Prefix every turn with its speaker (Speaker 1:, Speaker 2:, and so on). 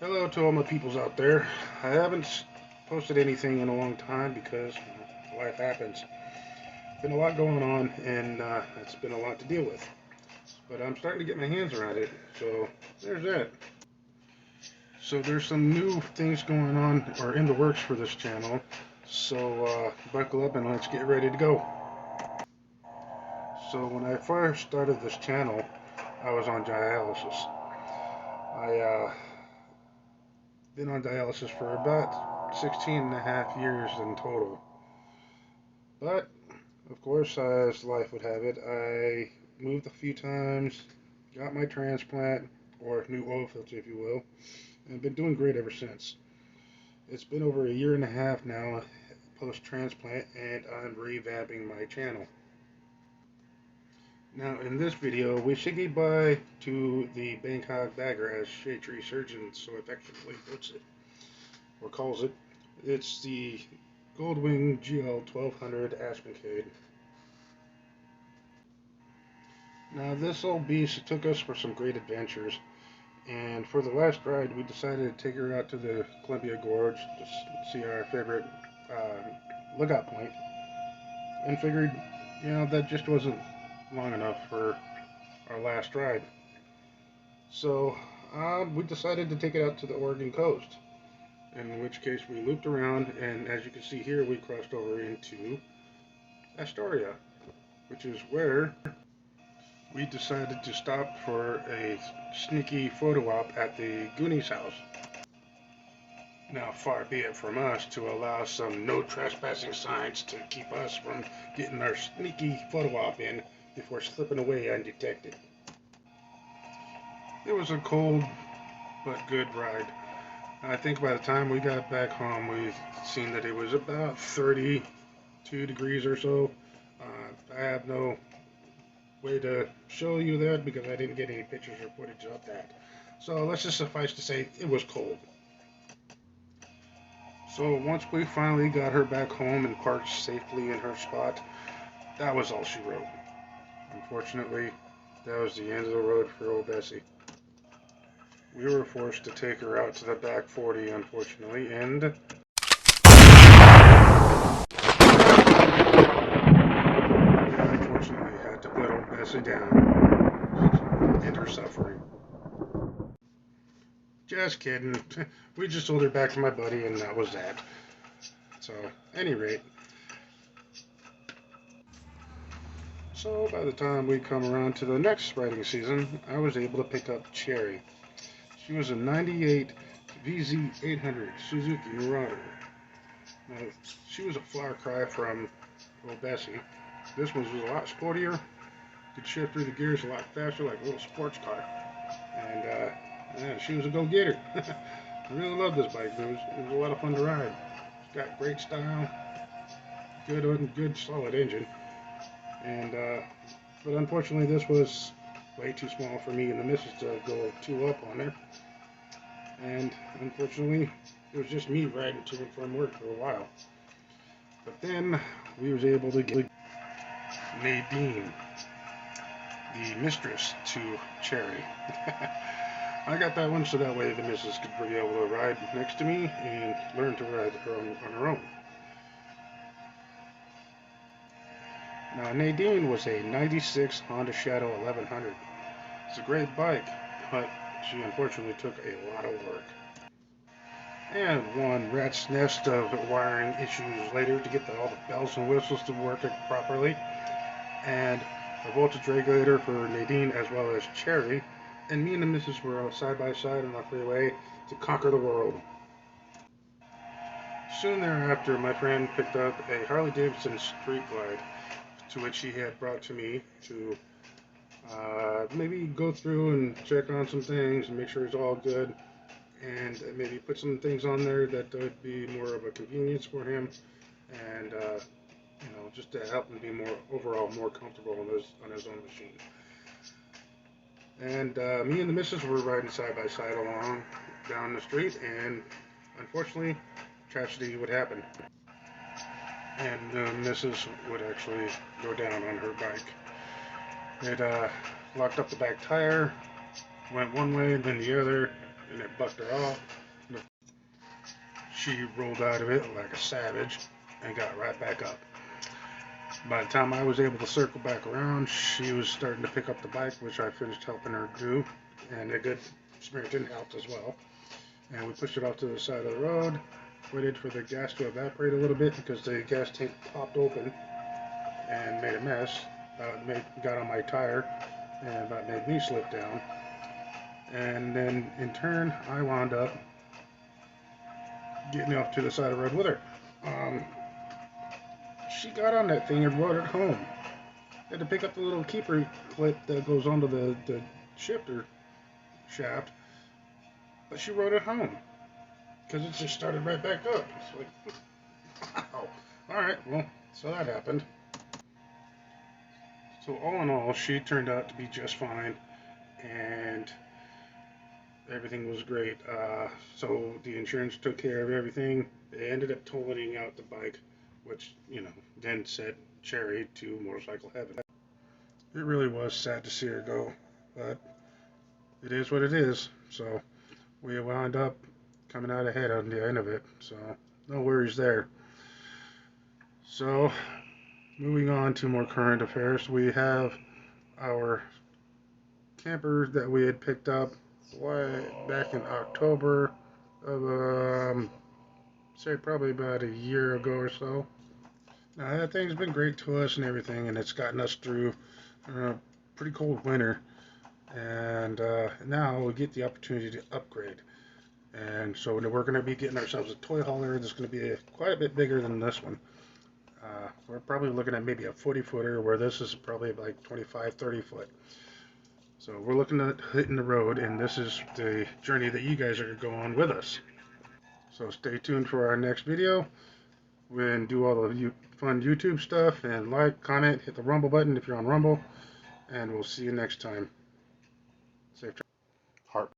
Speaker 1: Hello to all my peoples out there. I haven't posted anything in a long time because life happens. Been a lot going on, and it's been a lot to deal with. But I'm starting to get my hands around it, so there's that. So there's some new things going on or in the works for this channel. So buckle up and let's get ready to go. So when I first started this channel, I was on dialysis. I been on dialysis for about 16 and a half years in total. But of course, as life would have it, I moved a few times, got my transplant, or new oil filter, if you will, and been doing great ever since. It's been over a year and a half now post transplant, and I'm revamping my channel. Now, in this video, we say goodbye to the Bangkok Bagger, as Shea Tree Surgeon so effectively puts it, or calls it. It's the Goldwing GL 1200 Aspencade. Now, this old beast took us for some great adventures, and for the last ride, we decided to take her out to the Columbia Gorge to see our favorite lookout point, and figured, that just wasn't long enough for our last ride. So we decided to take it out to the Oregon coast, in which case we looped around, and as you can see here, we crossed over into Astoria, which is where we decided to stop for a sneaky photo op at the Goonies house. Now, far be it from us to allow some no trespassing signs to keep us from getting our sneaky photo op in before slipping away undetected. It was a cold but good ride. I think by the time we got back home, we seen that it was about 32 degrees or so. I have no way to show you that because I didn't get any pictures or footage of that. So let's just suffice to say it was cold. So once we finally got her back home and parked safely in her spot, that was all she wrote. Unfortunately, that was the end of the road for old Bessie. We were forced to take her out to the back 40, unfortunately, and unfortunately had to put old Bessie down. End her suffering. Just kidding. We just sold her back to my buddy, and that was that. So, at any rate, so by the time we come around to the next riding season, I was able to pick up Cherry. She was a 98 VZ800 Suzuki Marauder. Now, she was a far cry from old Bessie. This one was a lot sportier, could shift through the gears a lot faster, like a little sports car. And yeah, she was a go-getter. I really love this bike. It was a lot of fun to ride. It's got great style, good solid engine, and but unfortunately this was way too small for me and the missus to go two up on her. And unfortunately, it was just me riding to and from work for a while. But then we was able to get Nadine, the mistress to Cherry. I got that one so that way the missus could be able to ride next to me and learn to ride her on her own. Now, Nadine was a 96 Honda Shadow 1100. It's a great bike, but she unfortunately took a lot of work. And one rat's nest of wiring issues later to get all the bells and whistles to work properly. And a voltage regulator for Nadine as well as Cherry. And me and the missus were out side by side on the freeway to conquer the world. Soon thereafter, my friend picked up a Harley Davidson Street Glide, to which he had brought to me to maybe go through and check on some things and make sure it's all good, and maybe put some things on there that would be more of a convenience for him, and just to help him be more overall more comfortable on his own machine. And me and the missus were riding side by side along down the street, and unfortunately, tragedy would happen, and the missus would actually go down on her bike. It locked up the back tire, went one way, then the other, and it bucked her off. She rolled out of it like a savage and got right back up. By the time I was able to circle back around, she was starting to pick up the bike, which I finished helping her do, and a good Samaritan helped as well. And we pushed it off to the side of the road, waited for the gas to evaporate a little bit because the gas tank popped open and made a mess. Got on my tire, and that made me slip down. And then in turn, I wound up getting off to the side of the road with her. She got on that thing and rode it home. Had to pick up the little keeper clip that goes onto the shifter shaft, but she rode it home because it just started right back up. It's like, wow. All right, well, so that happened. So all in all, she turned out to be just fine, and everything was great. So the insurance took care of everything. They ended up totaling out the bike, which, then sent Cherry to motorcycle heaven. It really was sad to see her go, but it is what it is. So we wound up coming out ahead on the end of it. So no worries there. So moving on to more current affairs, we have our camper that we had picked up way back in October of say probably about a year ago or so. Now that thing's been great to us and everything, and it's gotten us through a pretty cold winter. And now we get the opportunity to upgrade. And so we're going to be getting ourselves a toy hauler that's going to be quite a bit bigger than this one. We're probably looking at maybe a 40-footer, where this is probably like 25, 30 foot. So we're looking at hitting the road, and this is the journey that you guys are going to go on with us. So stay tuned for our next video. We'll do all the fun YouTube stuff, and like, comment, hit the Rumble button if you're on Rumble, and we'll see you next time. Safe